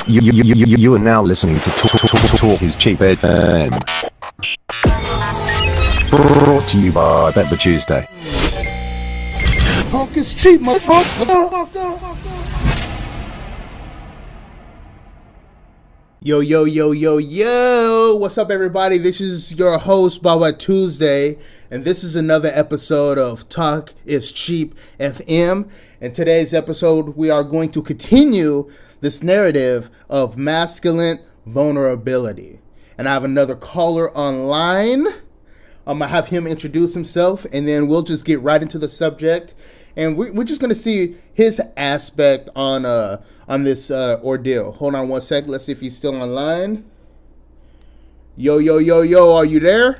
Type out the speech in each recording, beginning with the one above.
You are now listening to Talk is Cheap FM. Brought to you by Bet the Tuesday. Talk is cheap, motherfucker. Yo. What's up, everybody? This is your host, Baba Tuesday, and this is another episode of Talk is Cheap FM. In today's episode, we are going to continue this narrative of masculine vulnerability. And I have another caller online. I'm going to have him introduce himself, and then we'll just get right into the subject. And we're just going to see his aspect on this ordeal. Hold on one sec. Let's see if he's still online. Yo, are you there?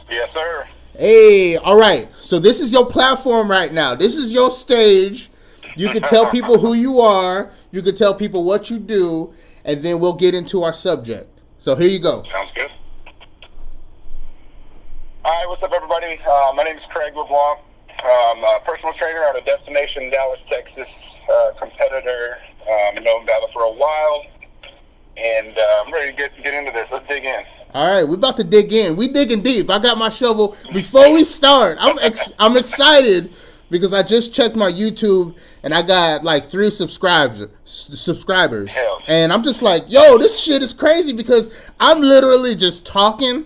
Yes, sir. Hey, all right. So this is your platform right now. This is your stage. You can tell people who you are. You can tell people what you do, and then we'll get into our subject. So here you go. Sounds good. All right, what's up, everybody? My name is Craig LeBlanc. I'm a personal trainer out of Destination, Dallas, Texas. Competitor. Known about it for a while, and I'm ready to get into this. Let's dig in. All right, we're about to dig in. We digging deep. I got my shovel. Before we start, I'm excited because I just checked my YouTube and I got like 3 subscribers. Hell. And I'm just like, yo, this shit is crazy because I'm literally just talking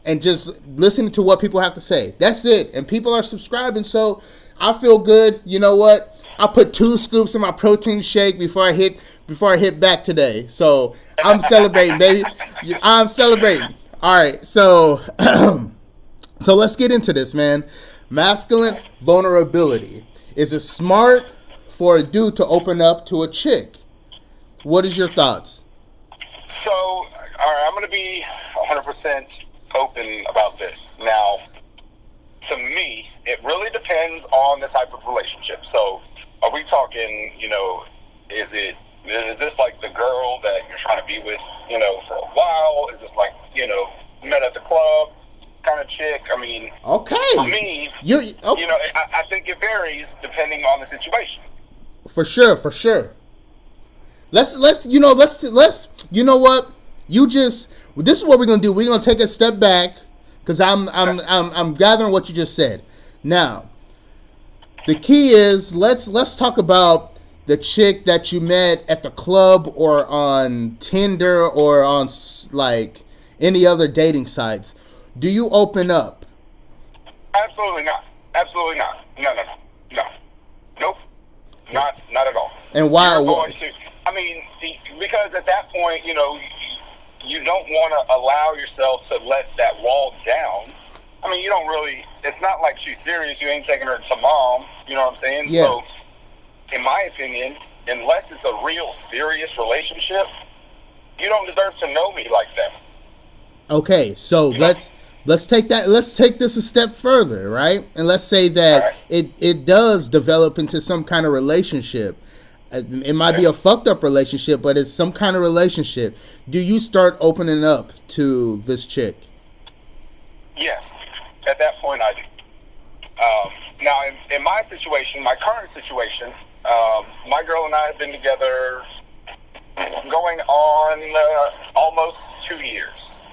and just listening to what people have to say. That's it. And people are subscribing, so I feel good. You know what? I put 2 scoops in my protein shake before I hit back today. So I'm celebrating, baby. I'm celebrating. All right, so so let's get into this, man. Masculine vulnerability. Is it smart for a dude to open up to a chick? What is your thoughts? So, all right, I'm going to be 100% open about this. Now, to me, it really depends on the type of relationship. So, are we talking, is this like the girl that you're trying to be with, for a while? Is this like, met at the club kind of chick? I mean, okay. For me, I think it varies depending on the situation. For sure. Let's you know what? This is what we're gonna do. We're gonna take a step back because I'm gathering what you just said. Now, the key is let's talk about the chick that you met at the club or on Tinder or on like any other dating sites. Do you open up? Absolutely not. No. Nope. Not at all. And why? Because at that point, you don't want to allow yourself to let that wall down. I mean, you don't really. It's not like she's serious. You ain't taking her to mom. You know what I'm saying? Yeah. So, in my opinion, unless it's a real serious relationship, you don't deserve to know me like that. Okay, so let's take this a step further, right? And let's say that it does develop into some kind of relationship. It might be a fucked up relationship, but it's some kind of relationship. Do you start opening up to this chick? Yes, at that point I do. Now, in my situation, my current situation, my girl and I have been together going on almost 2 years.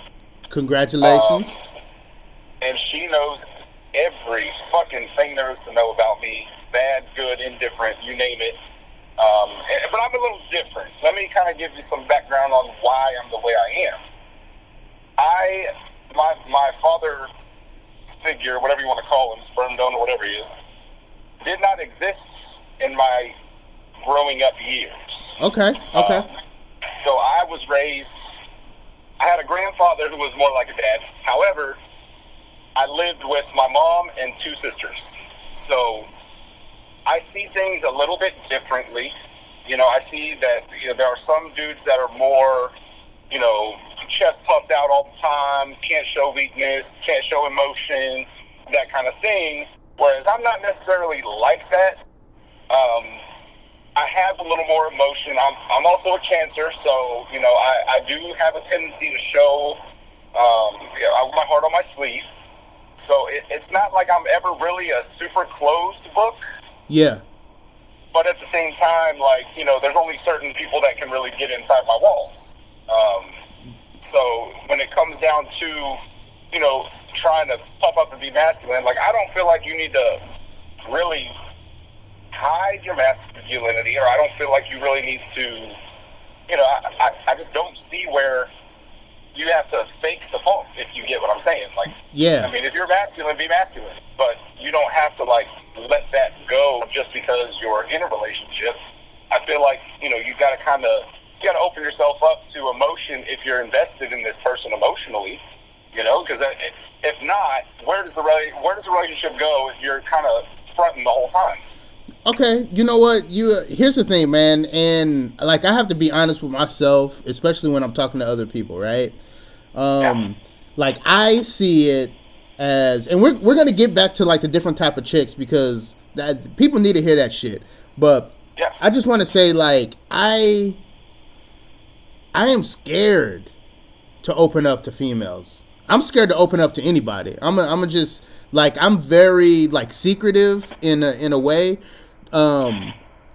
Congratulations. And she knows every fucking thing there is to know about me. Bad, good, indifferent, you name it. But I'm a little different. Let me kind of give you some background on why I'm the way I am. My father figure, whatever you want to call him, sperm donor, whatever he is, did not exist in my growing up years. Okay. So I was raised, I had a grandfather who was more like a dad. However, I lived with my mom and 2 sisters. So I see things a little bit differently. I see that there are some dudes that are more, chest puffed out all the time, can't show weakness, can't show emotion, that kind of thing. Whereas I'm not necessarily like that. I have a little more emotion. I'm also a Cancer, so I do have a tendency to show I wear my heart on my sleeve. So it's not like I'm ever really a super closed book. Yeah. but at the same time, like, you know, there's only certain people that can really get inside my walls. So when it comes down to, you know, trying to puff up and be masculine, like, I don't feel like you need to really hide your masculinity, or I don't feel like you really need to, you know, I just don't see where you have to fake the funk, if you get what I'm saying. Like, Yeah. I mean, if you're masculine, be masculine, but you don't have to, like, let that go just because you're in a relationship. I feel like, you know, you got to open yourself up to emotion if you're invested in this person emotionally, you know, because if not, where does the relationship go if you're kind of fronting the whole time? Okay, you know what? Here's the thing, man, and like I have to be honest with myself, especially when I'm talking to other people, right? Like I see it as, and we're gonna get back to like the different type of chicks because that people need to hear that shit. But Yeah. I just want to say, like, I am scared to open up to females. I'm scared to open up to anybody. I'm just like, I'm very like secretive in a way.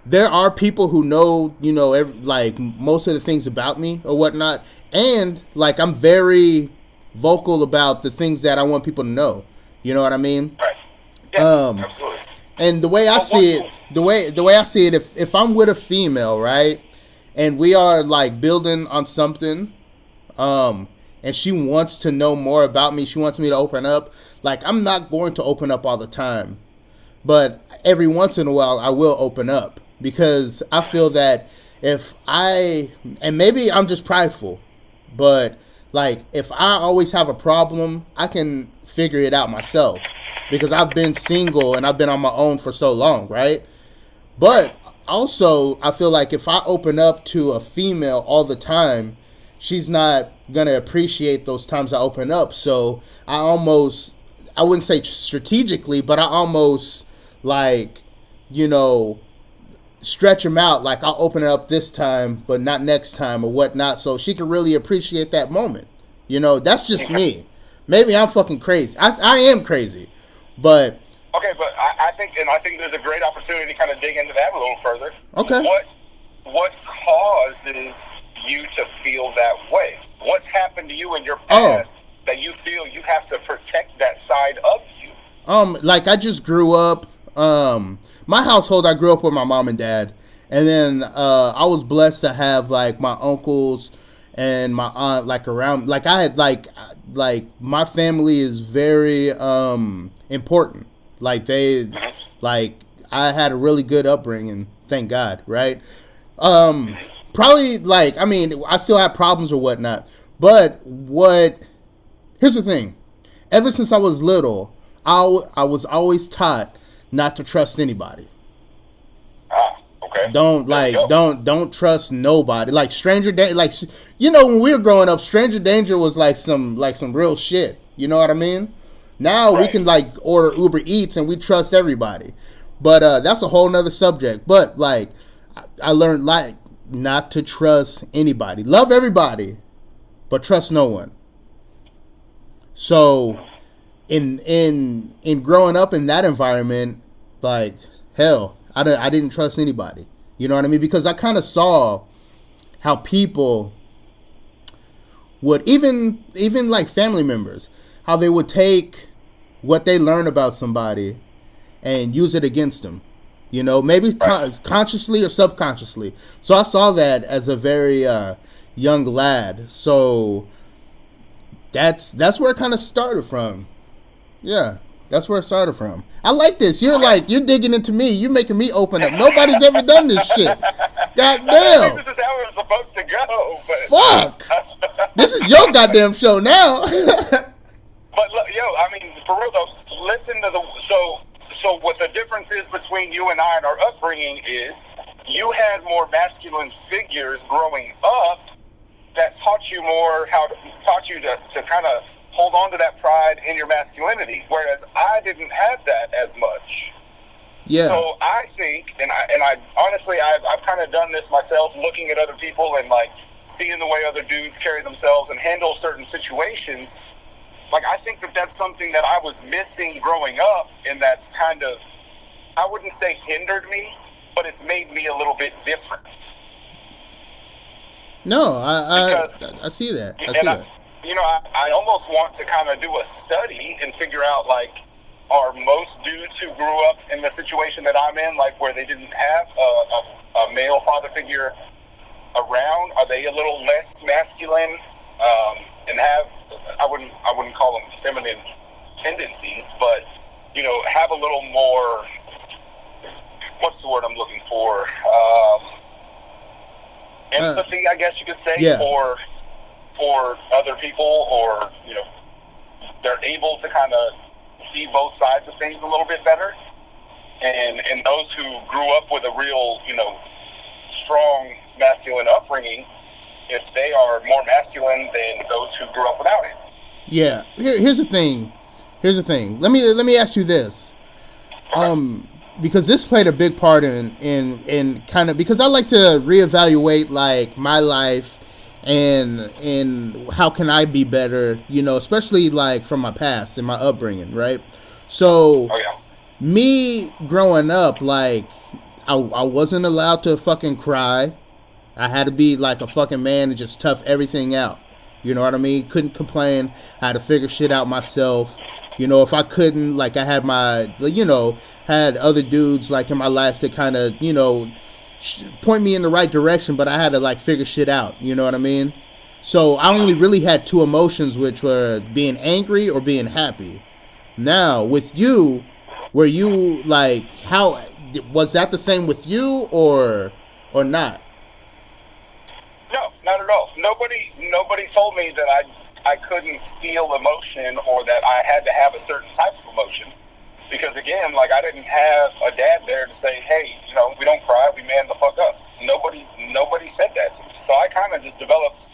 There are people who know, you know, like most of the things about me or whatnot, and like I'm very vocal about the things that I want people to know. You know what I mean? Right. Yeah, absolutely. And the way I see it, the way I see it, if I'm with a female, right, and we are like building on something, and she wants to know more about me, she wants me to open up, like I'm not going to open up all the time, but every once in a while I will open up because I feel that and maybe I'm just prideful, but like if I always have a problem, I can figure it out myself because I've been single and I've been on my own for so long, right? But also I feel like if I open up to a female all the time, she's not gonna appreciate those times I open up. So I wouldn't say strategically, but I almost like, you know, stretch them out. Like I'll open it up this time, but not next time or whatnot. So she can really appreciate that moment. You know, that's just me. Maybe I'm fucking crazy. I am crazy, but Okay, but I think there's a great opportunity to kind of dig into that a little further. Okay. What causes you to feel that way? What's happened to you in your past that you feel you have to protect that side of you? Like I just grew up. My household, I grew up with my mom and dad, and then I was blessed to have like my uncles and my aunt like around. Like I had like my family is very important. Like I had a really good upbringing, thank God, right? Probably like, I mean, I still have problems or whatnot, but here's the thing. Ever since I was little, I was always taught not to trust anybody. Okay. Don't trust nobody. Like stranger danger, like, you know, when we were growing up, stranger danger was like some real shit. You know what I mean? Now we can like order Uber Eats and we trust everybody. But that's a whole nother subject. But like I learned like not to trust anybody. Love everybody, but trust no one. So in growing up in that environment, like hell, I didn't trust anybody. You know what I mean? Because I kind of saw how people would even like family members, how they would take what they learn about somebody and use it against them. You know, maybe consciously or subconsciously. So I saw that as a very young lad. So that's where it kind of started from. Yeah, that's where it started from. I like this. You're digging into me. You're making me open up. Nobody's ever done this shit. God damn. I think this is how it's supposed to go. But Fuck. This is your goddamn show now. But yo, I mean, for real though, listen to so what the difference is between you and I and our upbringing is you had more masculine figures growing up that taught you to kind of hold on to that pride in your masculinity, whereas I didn't have that as much. Yeah. So I think, and I honestly, I've kind of done this myself, looking at other people and like seeing the way other dudes carry themselves and handle certain situations. Like, I think that's something that I was missing growing up, and that's kind of, I wouldn't say hindered me, but it's made me a little bit different. No, I see that. I see that. I almost want to kind of do a study and figure out, like, are most dudes who grew up in the situation that I'm in, like where they didn't have a male father figure around, are they a little less masculine and have, I wouldn't call them feminine tendencies, but, have a little more, what's the word I'm looking for? Empathy, I guess you could say, yeah. for other people, or, they're able to kind of see both sides of things a little bit better. And those who grew up with a real, strong masculine upbringing, if they are more masculine than those who grew up without it. Yeah. Here's the thing. Let me ask you this. Because this played a big part in kind of, because I like to reevaluate like my life and how can I be better, especially like from my past and my upbringing, right? So me growing up, like I wasn't allowed to fucking cry. I had to be like a fucking man and just tough everything out. You know what I mean? Couldn't complain. I had to figure shit out myself. If I couldn't, like I had my, had other dudes like in my life that kind of, point me in the right direction, but I had to like figure shit out. You know what I mean? So I only really had two emotions, which were being angry or being happy. Now with you, were you like, how was that the same with you or not? No, not at all. Nobody told me that I couldn't feel emotion or that I had to have a certain type of emotion. Because again, like I didn't have a dad there to say, hey, we don't cry, we man the fuck up. Nobody said that to me. So I kind of just developed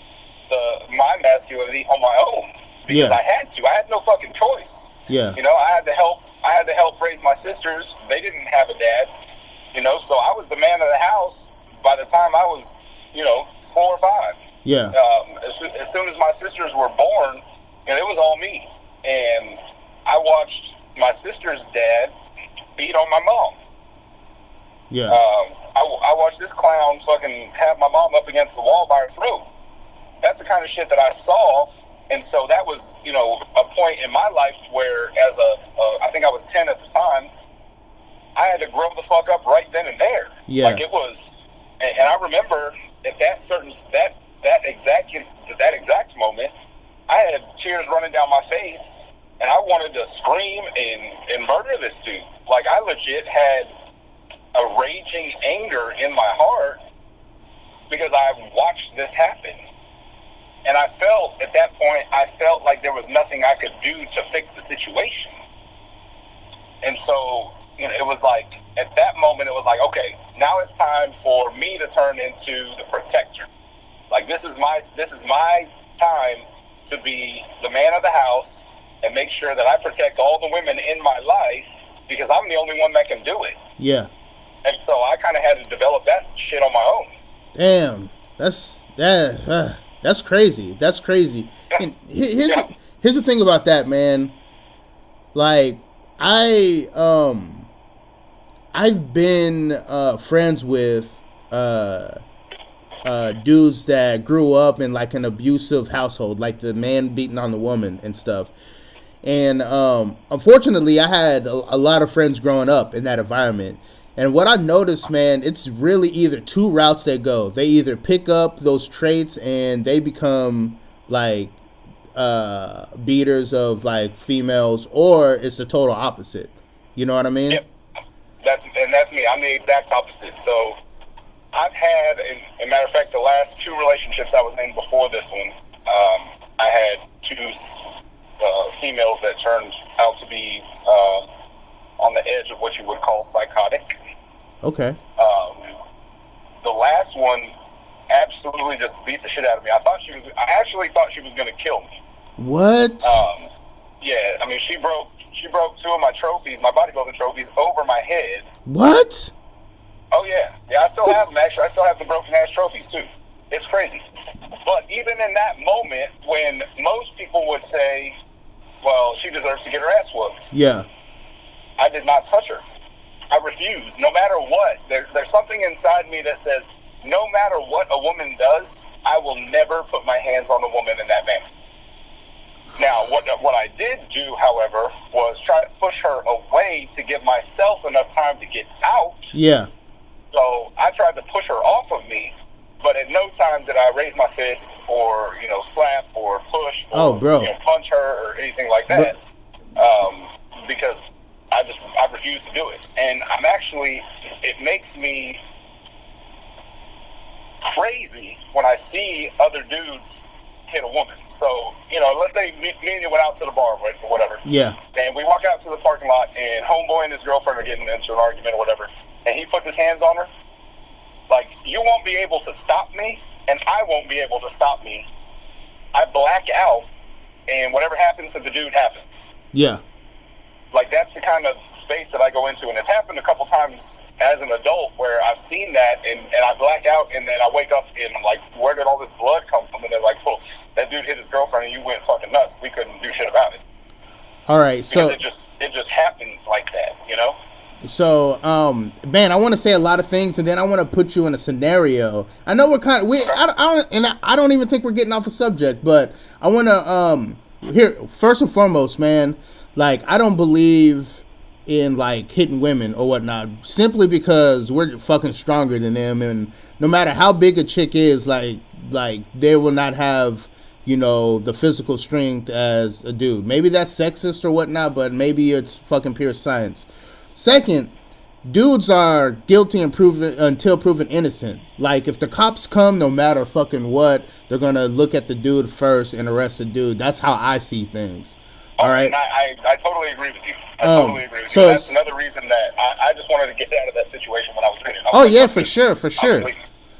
my masculinity on my own because I had to. I had no fucking choice. Yeah. I had to help raise my sisters. They didn't have a dad. So I was the man of the house by the time I was 4 or 5. Yeah. As soon as my sisters were born, it was all me. And I watched my sister's dad beat on my mom. Yeah. I watched this clown fucking have my mom up against the wall by her throat. That's the kind of shit that I saw. And so that was, a point in my life where as I think I was 10 at the time, I had to grow the fuck up right then and there. Yeah. Like it was, and I remember at that exact moment, I had tears running down my face, and I wanted to scream and murder this dude. Like I legit had a raging anger in my heart because I watched this happen. And I felt at that point, like there was nothing I could do to fix the situation. And so, it was like, at that moment, it was like, okay, now it's time for me to turn into the protector. Like this is my time to be the man of the house and make sure that I protect all the women in my life because I'm the only one that can do it. Yeah. And so I kind of had to develop that shit on my own. Damn, that's crazy. That's crazy. And here's the thing about that, man. Like I've been friends with dudes that grew up in like an abusive household, like the man beating on the woman and stuff. And unfortunately, I had a lot of friends growing up in that environment. And what I noticed, man, it's really either two routes they go. They either pick up those traits and they become like beaters of like females, or it's the total opposite. You know what I mean? Yep. That's me. I'm the exact opposite. So I've had, as a matter of fact, the last 2 relationships I was in before this one, I had 2 females that turned out to be on the edge of what you would call psychotic. Okay. The last one absolutely just beat the shit out of me. I actually thought she was going to kill me. What? Yeah, I mean, she broke 2 of my trophies, my bodybuilding trophies, over my head. What? Oh yeah, I still have them. Actually, I still have the broken ass trophies too. It's crazy. But even in that moment, when most people would say, "Well, she deserves to get her ass whooped," Yeah. I did not touch her. I refuse. No matter what, there's something inside me that says, no matter what a woman does, I will never put my hands on a woman in that manner. Now, what I did do, however, was try to push her away to give myself enough time to get out. Yeah. So I tried to push her off of me, but at no time did I raise my fist or, slap or push or punch her or anything like that. Because I refuse to do it. And it makes me crazy when I see other dudes hit a woman. So, let's say me and you went out to the bar or whatever. Yeah. And we walk out to the parking lot, and homeboy and his girlfriend are getting into an argument or whatever, and he puts his hands on her. Like, you won't be able to stop me, and I won't be able to stop me. I black out, and whatever happens to the dude happens. Yeah. Like, that's the kind of space that I go into, and it's happened a couple times as an adult where I've seen that, and I black out, and then I wake up, and I'm like, where did all this blood come from? And they're like, well, that dude hit his girlfriend, and you went fucking nuts. We couldn't do shit about it. All right, so because it just happens like that, So, man, I want to say a lot of things, and then I want to put you in a scenario. I know I don't even think we're getting off a subject, but I want to here first and foremost, man. Like, I don't believe in like hitting women or whatnot, simply because we're fucking stronger than them, and no matter how big a chick is, like they will not have the physical strength as a dude. Maybe that's sexist or whatnot, but maybe it's fucking pure science. Second, dudes are guilty until proven innocent. Like, if the cops come, no matter fucking what, they're gonna look at the dude first and arrest the dude. That's how I see things. All right. I totally agree with you. Totally agree with you. That's another reason that I just wanted to get out of that situation when I was in it.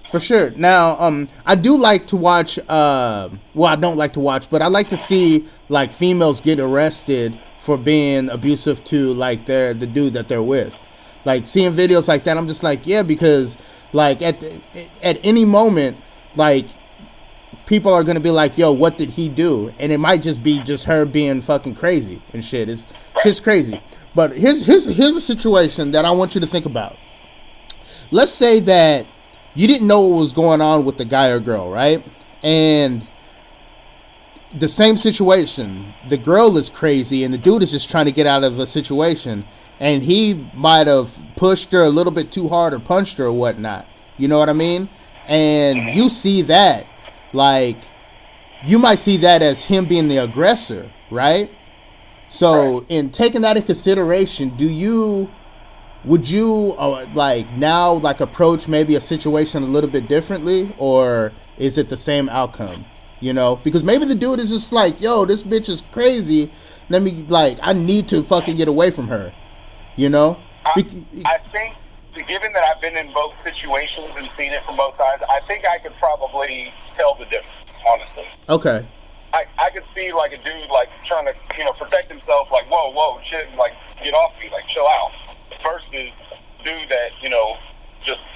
For sure. Now, I do like to watch. I don't like to watch, but I like to see like females get arrested for being abusive to like the dude that they're with. Like, seeing videos like that, I'm just like, yeah, because like at any moment, like, people are gonna be like, yo, what did he do? And it might just be just her being fucking crazy and shit. It's just crazy. But here's a situation that I want you to think about. Let's say that you didn't know what was going on with the guy or girl, right? And the same situation, the girl is crazy and the dude is just trying to get out of a situation, and he might have pushed her a little bit too hard or punched her or whatnot. You know what I mean? And you see that, like, you might see that as him being the aggressor, right? So in taking that into consideration, would you approach maybe a situation a little bit differently, or is it the same outcome? Because maybe the dude is just like, yo, this bitch is crazy. I need to fucking get away from her. I think, given that I've been in both situations and seen it from both sides, I think I could probably tell the difference, honestly. Okay. I could see like a dude like trying to, protect himself, like, whoa, shit, like, get off me, like, chill out. Versus dude that, just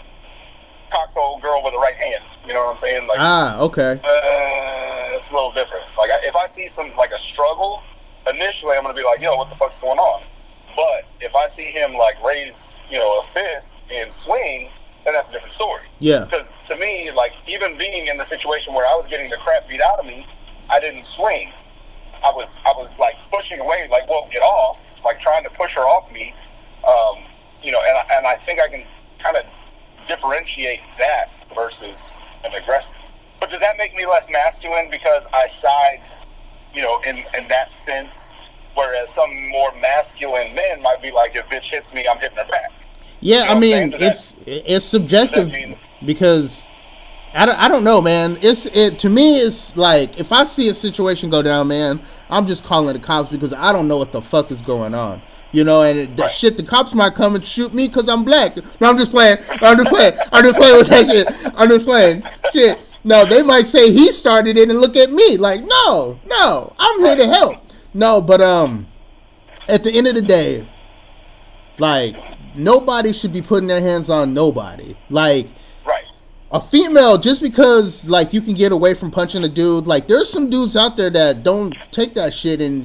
cocks old girl with the right hand. You know what I'm saying? Like, okay. It's a little different. Like, if I see a struggle, initially I'm going to be like, yo, what the fuck's going on? But if I see him, like, raise, a fist and swing, then that's a different story. Yeah. Because to me, like, even being in the situation where I was getting the crap beat out of me, I didn't swing. I was like, pushing away, like, whoa, get off, like, trying to push her off me. And I think I can kind of differentiate that versus an aggressive. But does that make me less masculine because I side, in that sense? Whereas some more masculine men might be like, if bitch hits me, I'm hitting her back. Yeah, I mean, it's subjective because I don't know, man. To me, it's like, if I see a situation go down, man, I'm just calling the cops because I don't know what the fuck is going on. And the cops might come and shoot me because I'm black. No, I'm just playing. I'm just playing with that shit. I'm just playing. Shit. No, they might say he started it and look at me like, no, I'm here to help. No, but at the end of the day, like, nobody should be putting their hands on nobody. Like, a female, just because, like, you can get away from punching a dude, like, there's some dudes out there that don't take that shit, and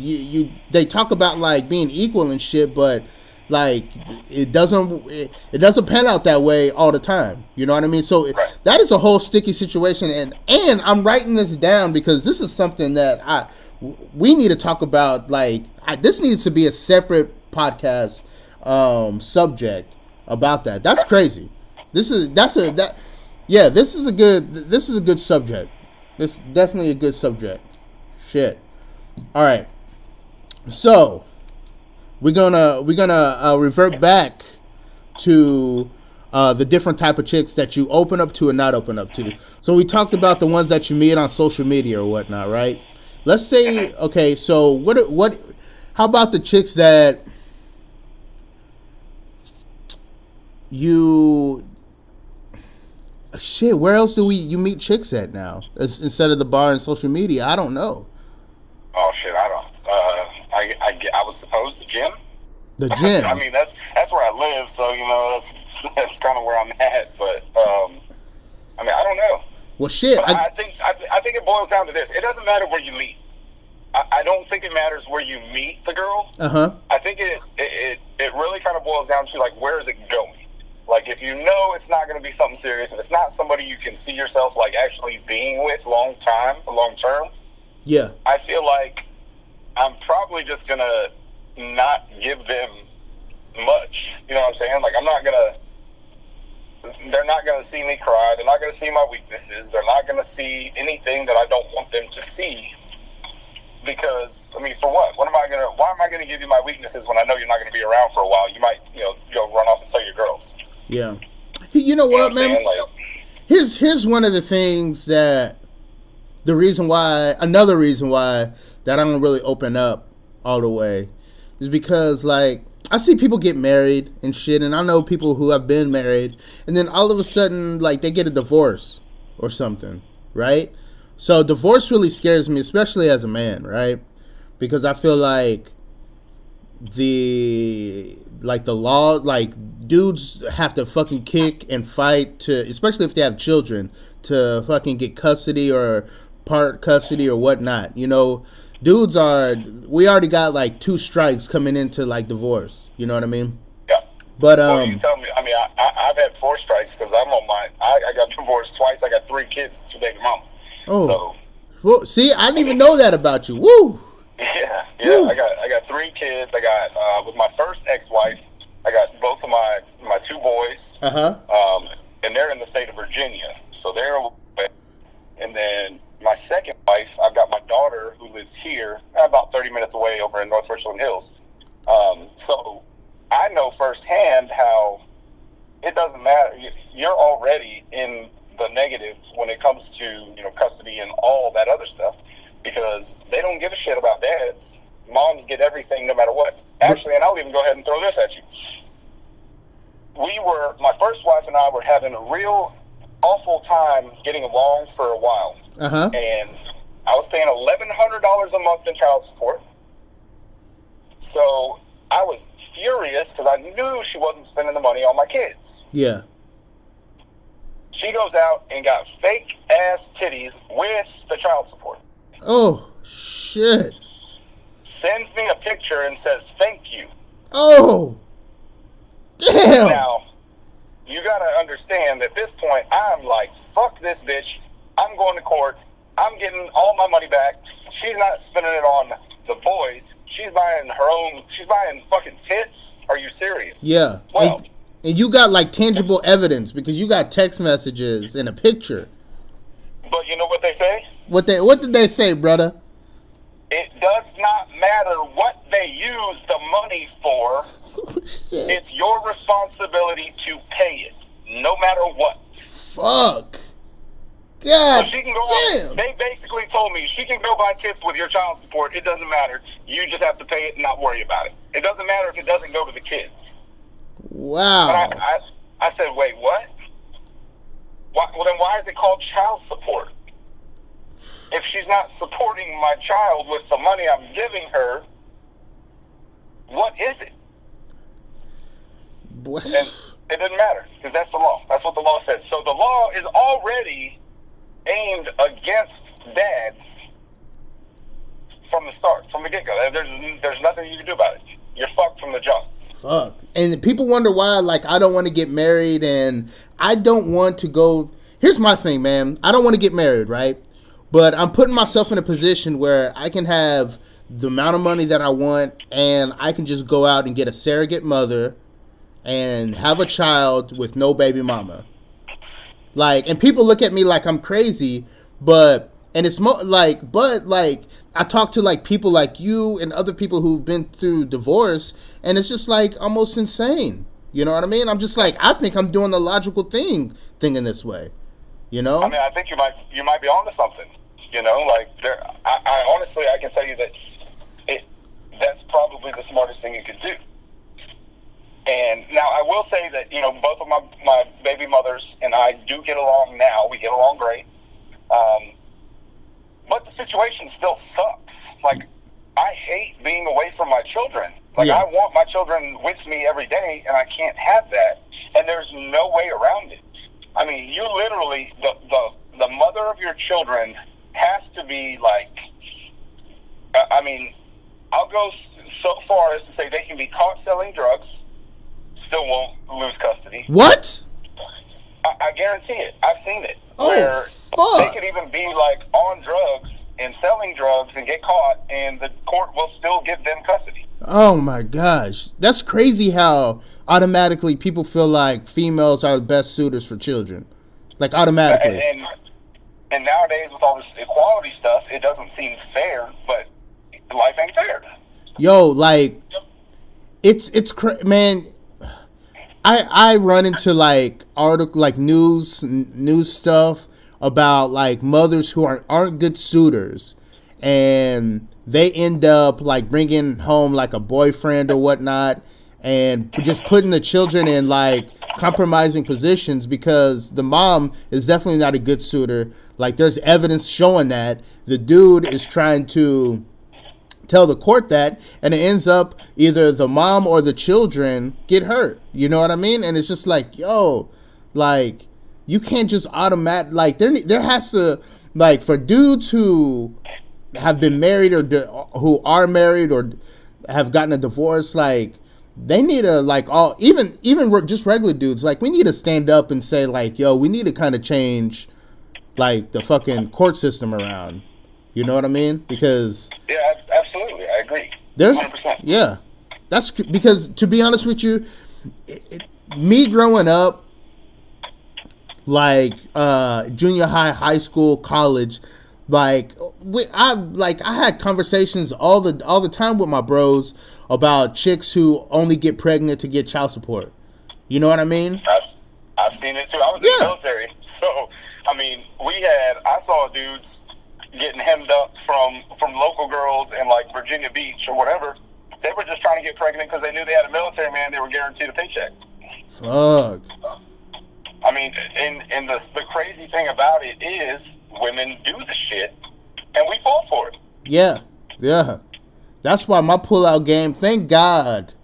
they talk about, like, being equal and shit, but Like it doesn't pan out that way all the time. You know what I mean? So Right. that is a whole sticky situation, and I'm writing this down because this is something that we need to talk about. Like this needs to be a separate podcast subject about that. That's crazy. This is a good subject. This is definitely a good subject. Shit. All right. So we're gonna revert back to the different type of chicks that you open up to and not open up to. So we talked about the ones that you meet on social media or whatnot, right? Let's say, okay, so what? How about the chicks that you? Shit, where else do you meet chicks at now instead of the bar and social media? I don't know. Oh shit, I don't. I would suppose the gym. The gym. I mean, that's where I live, so you know that's kind of where I'm at. But I mean, I don't know. Well, shit. But I think it boils down to this. It doesn't matter where you meet. I don't think it matters where you meet the girl. I think it really kind of boils down to like where is it going. Like if you know it's not going to be something serious, if it's not somebody you can see yourself like actually being with long term. Yeah. I feel like I'm probably just gonna not give them much. You know what I'm saying? Like they're not gonna see me cry. They're not gonna see my weaknesses. They're not gonna see anything that I don't want them to see. Because, I mean, for what? Why am I gonna give you my weaknesses when I know you're not gonna be around for a while? You might, go run off and tell your girls. Yeah. You know what, man? Like, here's one of the things that another reason why that I don't really open up all the way is because, like, I see people get married and shit, and I know people who have been married, and then all of a sudden, like, they get a divorce or something, right? So divorce really scares me, especially as a man, right? Because I feel like the law, like, dudes have to fucking kick and fight to, especially if they have children, to fucking get custody or part custody or whatnot. You know, we already got like 2 strikes coming into like divorce. You know what I mean? Yeah. But well, you tell me. I mean, I've had 4 strikes because I'm on my. I got divorced twice. I got 3 kids, 2 baby mamas. Oh. So. Well, see, I didn't even know that about you. Woo. Yeah. Woo. I got 3 kids. I got with my first ex-wife. I got both of my 2 boys. And they're in the state of Virginia. So they're. And then my second wife, I've got my daughter who lives here, about 30 minutes away over in North Richland Hills. So I know firsthand how it doesn't matter. You're already in the negative when it comes to custody and all that other stuff because they don't give a shit about dads. Moms get everything no matter what. Actually, and I'll even go ahead and throw this at you. My first wife and I were having a real awful time getting along for a while. And I was paying $1,100 a month in child support. So I was furious because I knew she wasn't spending the money on my kids. Yeah. She goes out and got fake ass titties with the child support. Oh, shit. Sends me a picture and says, "Thank you." Oh, damn. Now, you gotta understand at this point, I'm like, fuck this bitch. I'm going to court. I'm getting all my money back. She's not spending it on the boys. She's buying fucking tits. Are you serious? Yeah. Well, and you got like tangible evidence because you got text messages and a picture. but you know what they say? What did they say, brother? It does not matter what they use the money for. Oh, shit. It's your responsibility to pay it, no matter what. Fuck. God So she can go damn. out. They basically told me she can go buy tits with your child support. It doesn't matter. You just have to pay it and not worry about it. It doesn't matter if it doesn't go to the kids. Wow. But I said, wait, what? Well, then why is it called child support? If she's not supporting my child with the money I'm giving her, what is it? What? And it didn't matter because that's the law. That's what the law says. So the law is already aimed against dads from the start, from the get-go. There's nothing you can do about it. You're fucked from the jump. Fuck. And people wonder why, like, I don't want to get married, and I don't want to go. Here's my thing, man. I don't want to get married, right? But I'm putting myself in a position where I can have the amount of money that I want, and I can just go out and get a surrogate mother and have a child with no baby mama. Like, and people look at me like I'm crazy, but I talk to like people like you and other people who've been through divorce, and it's just like almost insane. You know what I mean? I'm just like, I think I'm doing the logical thing thinking this way. You know? I mean, I think you might be onto something. You know, like I honestly, I can tell you that that's probably the smartest thing you could do. And now I will say that, you know, both of my baby mothers and I do get along now. We get along great. But the situation still sucks. Like, I hate being away from my children. Like, Yeah. I want my children with me every day, and I can't have that. And there's no way around it. I mean, you literally, the mother of your children has to be like, I mean, I'll go so far as to say they can be caught selling drugs, still won't lose custody. What? I guarantee it. I've seen it. Oh, where fuck. they could even be like on drugs and selling drugs and get caught, and the court will still give them custody. Oh my gosh. That's crazy how automatically people feel like females are the best suitors for children. Like, automatically. And nowadays with all this equality stuff, it doesn't seem fair, but life ain't fair. Yo, like, it's man. I run into like news stuff about like mothers who aren't good suitors, and they end up like bringing home like a boyfriend or whatnot, and just putting the children in like compromising positions because the mom is definitely not a good suitor. Like, there's evidence showing that the dude is trying to tell the court that, and it ends up either the mom or the children get hurt. You know what I mean? And it's just like, yo, like, you can't just like, there has to, like, for dudes who have been married or who are married or have gotten a divorce, like, they need to, like, even just regular dudes, like, we need to stand up and say, like, yo, we need to kind of change, like, the fucking court system around. You know what I mean? Because Yeah, absolutely. I agree. there's 100%. yeah, that's because, to be honest with you, me growing up, like junior high, high school, college, like I had conversations all the time with my bros about chicks who only get pregnant to get child support. You know what I mean? I've seen it too. I was in the military, so I mean, I saw dudes getting hemmed up from local girls in like Virginia Beach or whatever. They were just trying to get pregnant because they knew they had a military man. They were guaranteed a paycheck. Fuck. I mean, and the crazy thing about it is women do the shit, and we fall for it. Yeah. That's why my pullout game, thank God,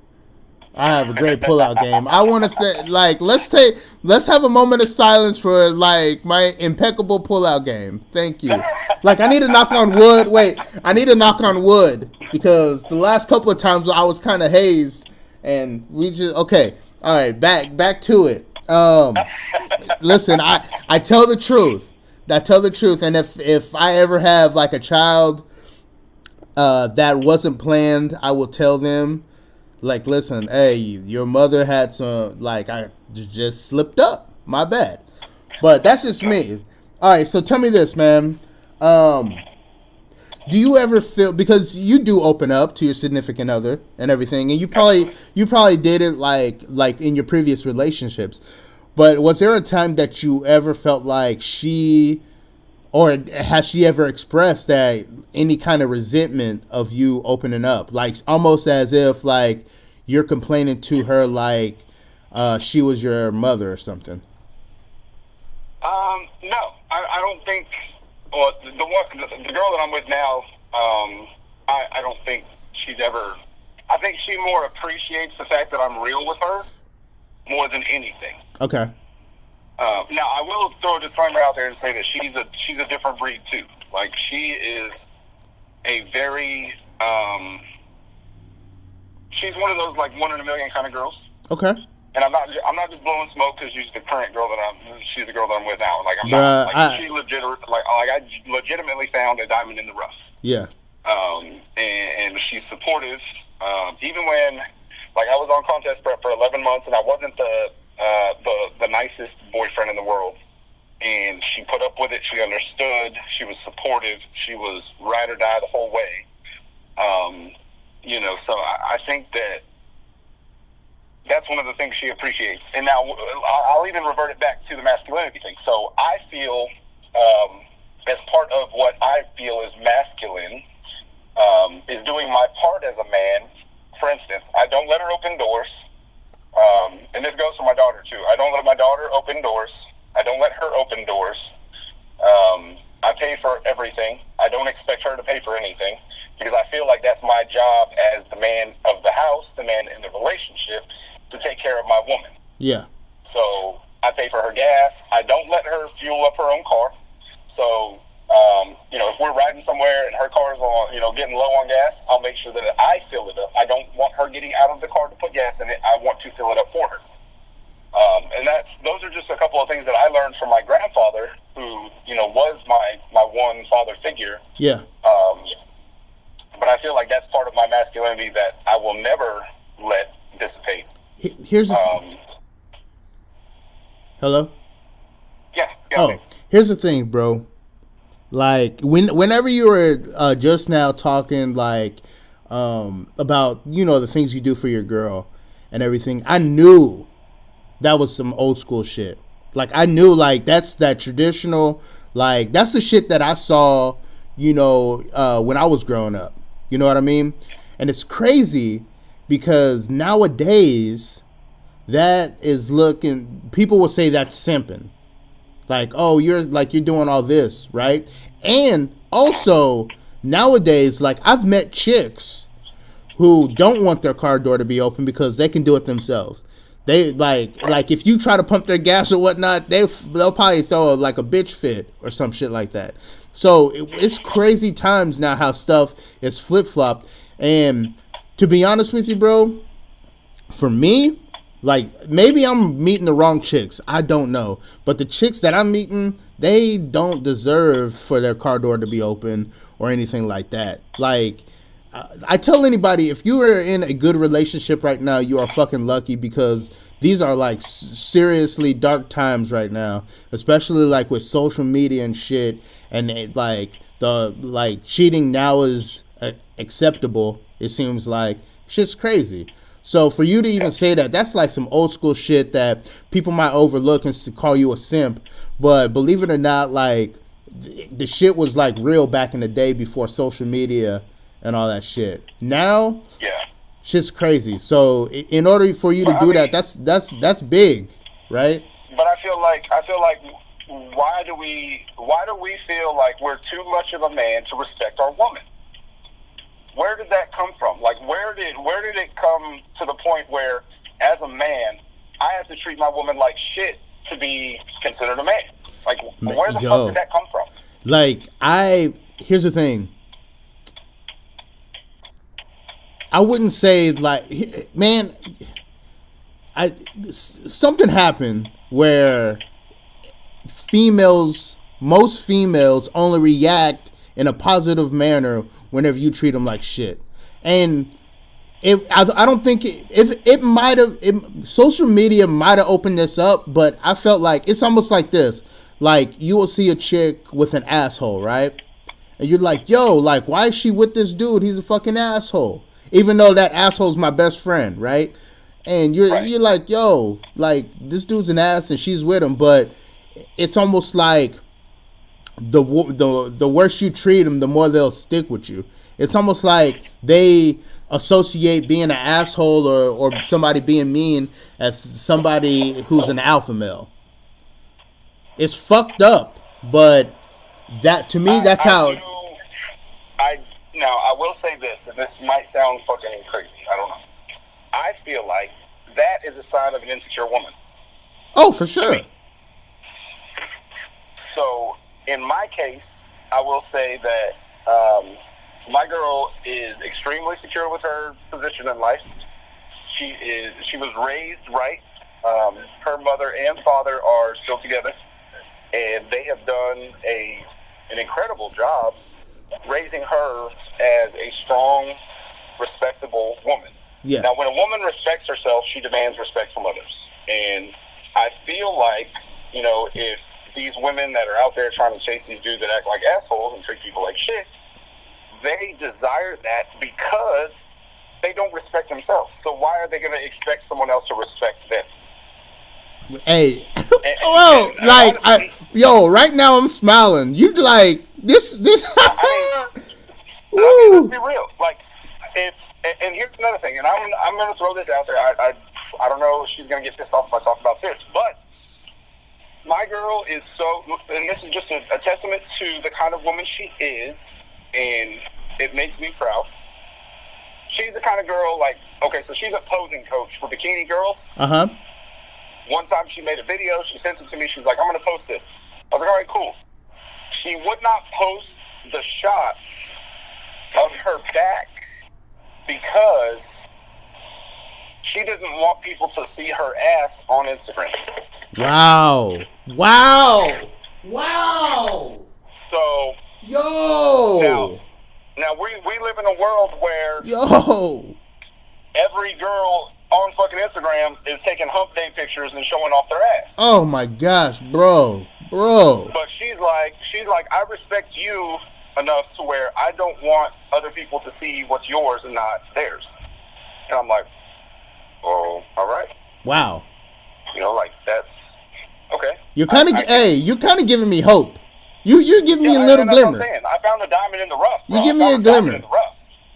I have a great pullout game. I want to let's have a moment of silence for like my impeccable pullout game. Thank you. Like, I need to knock on wood. Wait, I need to knock on wood because the last couple of times I was kind of hazed, and we just okay. All right, back to it. Listen, I tell the truth. And if I ever have like a child that wasn't planned, I will tell them. Like, listen, hey, your mother had some, like, I just slipped up. My bad. But that's just me. All right, so tell me this, man. Do you ever feel, because you do open up to your significant other and everything, and you probably did it like in your previous relationships, but was there a time that you ever felt like or has she ever expressed that any kind of resentment of you opening up, like almost as if like you're complaining to her like she was your mother or something? No, I don't think. Well, the girl that I'm with now, I don't think she's ever. I think she more appreciates the fact that I'm real with her more than anything. Okay. Now, I will throw a disclaimer out there and say that she's a different breed too. Like, she is a very she's one of those like one in a million kind of girls. Okay. And I'm not just blowing smoke because she's the current girl she's the girl that I'm with now. Like I'm Bruh, not. Like she I legitimately found a diamond in the rough. Yeah. And she's supportive. Even when, like, I was on contest prep for 11 months and I wasn't the nicest boyfriend in the world. And she put up with it. She understood. She was supportive. She was ride or die the whole way. So I think that's one of the things she appreciates. And now I'll even revert it back to the masculinity thing. So I feel, as part of what I feel is masculine, is doing my part as a man. For instance, I don't let her open doors. And this goes for my daughter too. I don't let my daughter open doors. I don't let her open doors. I pay for everything. I don't expect her to pay for anything because I feel like that's my job as the man of the house, the man in the relationship, to take care of my woman. Yeah. So I pay for her gas. I don't let her fuel up her own car. So, if we're riding somewhere and her car's on, getting low on gas, I'll make sure that I fill it up. I don't want her getting out of the car to put gas in it. I want to fill it up for her. And those are just a couple of things that I learned from my grandfather, who, was my one father figure. Yeah. But I feel like that's part of my masculinity that I will never let dissipate. Here's hello? Yeah. Here's the thing, bro. Like, whenever you were just now talking, like, about, the things you do for your girl and everything, I knew that was some old school shit. Like, I knew, like, that's that traditional, like, that's the shit that I saw, when I was growing up. You know what I mean? And it's crazy because nowadays, that is people will say that's simping. Like, oh, you're doing all this, right? And also, nowadays, like, I've met chicks who don't want their car door to be open because they can do it themselves. They like if you try to pump their gas or whatnot, they'll probably throw a bitch fit or some shit like that. So it's crazy times now how stuff is flip flopped. And to be honest with you, bro, for me, like, maybe I'm meeting the wrong chicks. I don't know. But the chicks that I'm meeting, they don't deserve for their car door to be open or anything like that. Like, I tell anybody, if you are in a good relationship right now, you are fucking lucky because these are, like, seriously dark times right now. Especially, like, with social media and shit. And, cheating now is acceptable, it seems like. Shit's crazy. So for you to even say that, that's like some old school shit that people might overlook and call you a simp. But believe it or not, like, the shit was like real back in the day before social media and all that shit. Now, shit's crazy. So in order for you to do that, that's big, right? But I feel like why do we feel like we're too much of a man to respect our woman? Where did that come from? Like, where did it come to the point where, as a man, I have to treat my woman like shit to be considered a man? Like, where the fuck did that come from? Like, here's the thing. I wouldn't say, like, man, something happened where most females only react in a positive manner whenever you treat them like shit. And I don't think it might have, social media might have opened this up, but I felt like it's almost like this. Like, you will see a chick with an asshole, right? And you're like, yo, like, why is she with this dude? He's a fucking asshole. Even though that asshole's my best friend, right? And you're like, yo, like, this dude's an ass and she's with him, but it's almost like the worse you treat them, the more they'll stick with you. It's almost like they associate being an asshole or somebody being mean as somebody who's an alpha male. It's fucked up, but that, to me, that's how. Now, I will say this, and this might sound fucking crazy. I don't know. I feel like that is a sign of an insecure woman. Oh, for sure. So, in my case, I will say that my girl is extremely secure with her position in life. She was raised right. Her mother and father are still together, and they have done an incredible job raising her as a strong, respectable woman. Yeah. Now, when a woman respects herself, she demands respect from others. And I feel like, you know, if these women that are out there trying to chase these dudes that act like assholes and treat people like shit, they desire that because they don't respect themselves. So why are they going to expect someone else to respect them? Hey, well, like, right now I'm smiling. You like this? I mean, let's be real. Like, and here's another thing, and I'm going to throw this out there. I don't know if she's going to get pissed off if I talk about this, but my girl is so, and this is just a testament to the kind of woman she is, and it makes me proud. She's the kind of girl, like, okay, so she's a posing coach for bikini girls. Uh-huh. One time she made a video, she sent it to me, she's like, I'm going to post this. I was like, all right, cool. She would not post the shots of her back because she didn't want people to see her ass on Instagram. Wow. So, yo. Now we live in a world where every girl on fucking Instagram is taking hump day pictures and showing off their ass. Oh my gosh, bro. But she's like, I respect you enough to where I don't want other people to see what's yours and not theirs. And I'm like, oh, all right. Wow. You know, like, that's okay. You're kind of giving me hope. You're giving me a little that's glimmer. What I'm saying. I found the diamond in the rough. Bro. You give me a glimmer.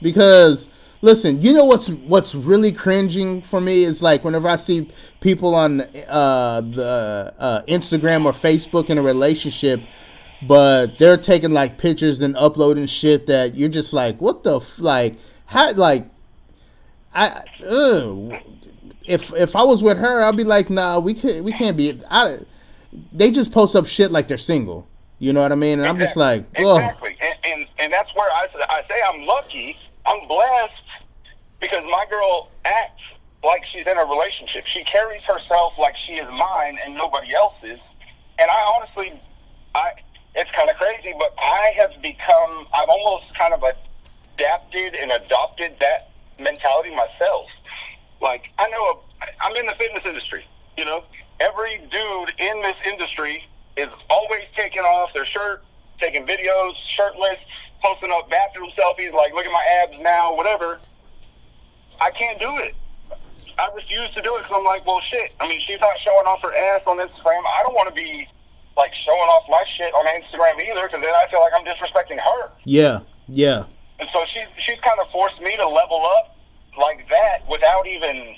Because listen, you know what's really cringing for me is like whenever I see people on the Instagram or Facebook in a relationship, but they're taking like pictures and uploading shit that you're just like, what the like how like if I was with her, I'd be like, nah, we can't be. They just post up shit like they're single. You know what I mean? And I'm just like, ugh. Exactly. And that's where I say I'm lucky, I'm blessed, because my girl acts like she's in a relationship. She carries herself like she is mine and nobody else's. And I honestly, it's kind of crazy, but I've almost kind of adapted and adopted that mentality myself. Like, I know I'm in the fitness industry, you know? Every dude in this industry is always taking off their shirt, taking videos, shirtless, posting up bathroom selfies, like, look at my abs now, whatever. I can't do it. I refuse to do it because I'm like, well, shit. I mean, she's not showing off her ass on Instagram. I don't want to be, like, showing off my shit on Instagram either, because then I feel like I'm disrespecting her. Yeah. And so she's kind of forced me to level up like that without even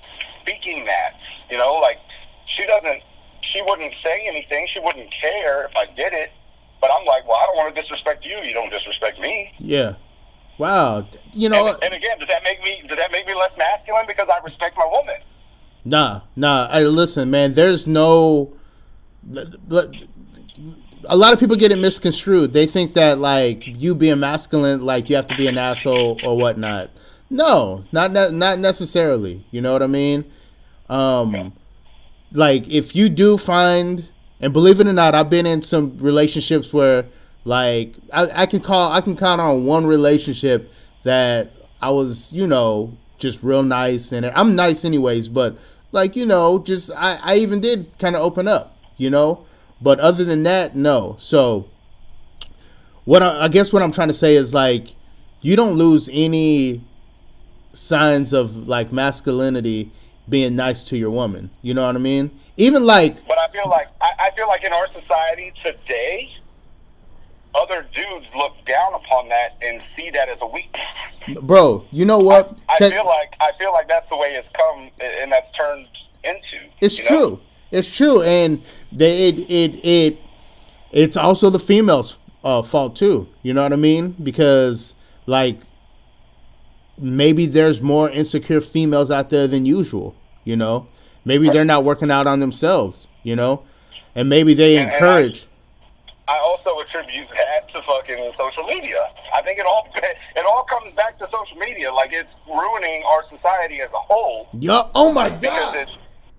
speaking that, you know, like, she wouldn't say anything. She wouldn't care if I did it. But I'm like, well, I don't want to disrespect you. You don't disrespect me. Yeah. Wow. You know. And again, does that make me less masculine because I respect my woman? Nah. Hey, listen, man. There's no. A lot of people get it misconstrued. They think that like you being masculine, like you have to be an asshole or whatnot. No, not necessarily. You know what I mean? Yeah. Like, if you do find, and believe it or not, I've been in some relationships where, like, I can count on one relationship that I was, you know, just real nice, and I'm nice anyways, but, like, you know, just, I even did kind of open up, you know, but other than that, no. So, I guess what I'm trying to say is, like, you don't lose any signs of, like, masculinity being nice to your woman, you know what I mean? Even like, but I feel like in our society today, other dudes look down upon that and see that as a weakness. Bro, you know what? I feel like that's the way it's come and that's turned into. It's true. Know? It's true, and it's also the female's fault too. You know what I mean? Because like, maybe there's more insecure females out there than usual, you know? Maybe they're not working out on themselves, you know? And maybe they encourage. I also attribute that to fucking social media. I think it all comes back to social media. Like, it's ruining our society as a whole. Yo, oh my Because god.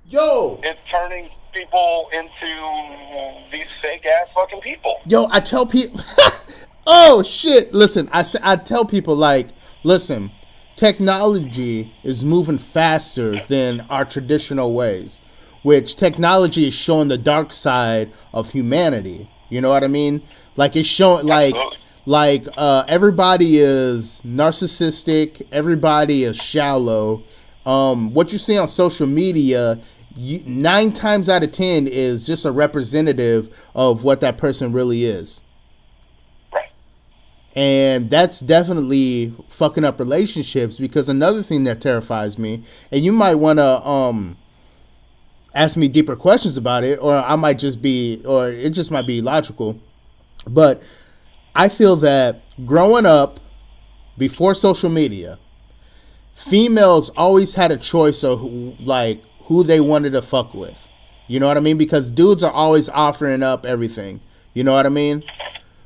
Yo. it's turning people into these fake ass fucking people. Yo, I tell people, oh shit! Listen, I tell people like, listen, technology is moving faster than our traditional ways, which technology is showing the dark side of humanity. You know what I mean? Like it's showing, Absolutely. everybody is narcissistic, everybody is shallow. What you see on social media, 9 times out of 10 is just a representative of what that person really is. Right. And that's definitely fucking up relationships, because another thing that terrifies me, and you might want to ask me deeper questions about it, or I might just be, or it just might be logical, but I feel that growing up before social media, females always had a choice of who they wanted to fuck with. You know what I mean? Because dudes are always offering up everything. You know what I mean?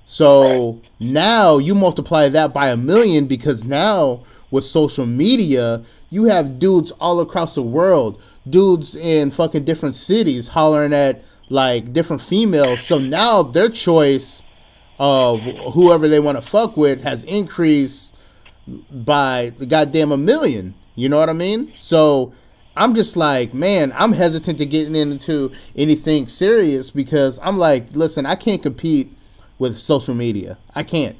So now you multiply that by 1,000,000, because now with social media, you have dudes all across the world, dudes in fucking different cities hollering at like different females. So now their choice of whoever they want to fuck with has increased by the goddamn 1,000,000. You know what I mean? So I'm just like, man, I'm hesitant to getting into anything serious, because I'm like, listen, I can't compete with social media. I can't.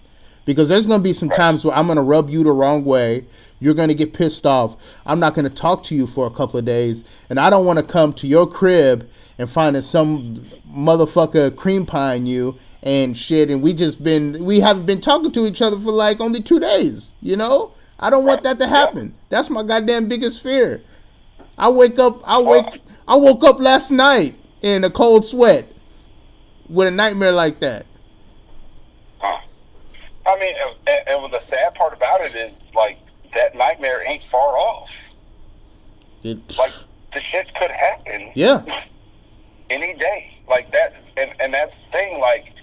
Because there's going to be some times where I'm going to rub you the wrong way. You're going to get pissed off. I'm not going to talk to you for a couple of days. And I don't want to come to your crib and find that some motherfucker cream pieing you and shit. And we haven't been talking to each other for like only 2 days. You know? I don't want that to happen. That's my goddamn biggest fear. I woke up last night in a cold sweat with a nightmare like that. I mean, and the sad part about it is, like, that nightmare ain't far off. Like, the shit could happen. Yeah. Any day. Like that, and that's the thing, like,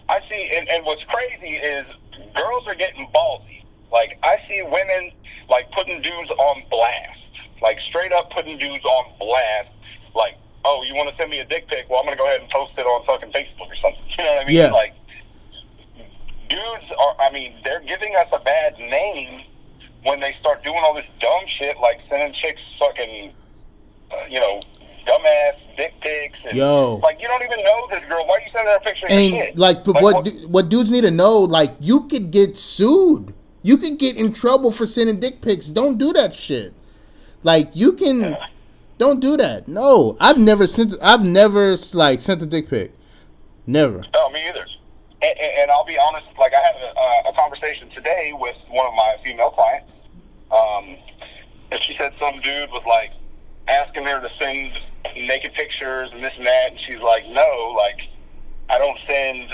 I see, and what's crazy is girls are getting ballsy. Like, I see women, like, putting dudes on blast. Like, straight up putting dudes on blast. Like, oh, you want to send me a dick pic? Well, I'm going to go ahead and post it on fucking Facebook or something. You know what I mean? Yeah. Like, dudes are, I mean, they're giving us a bad name when they start doing all this dumb shit, like sending chicks fucking, dumbass dick pics. And, Yo. like, you don't even know this girl. Why are you sending her a picture of your shit? And like, but what dudes need to know, like, you could get sued. You could get in trouble for sending dick pics. Don't do that shit. Like, you can, don't do that. No, I've never sent a dick pic. Never. No, me either. And I'll be honest, like, I had a conversation today with one of my female clients, and she said some dude was, like, asking her to send naked pictures and this and that, and she's like, no, like, I don't send,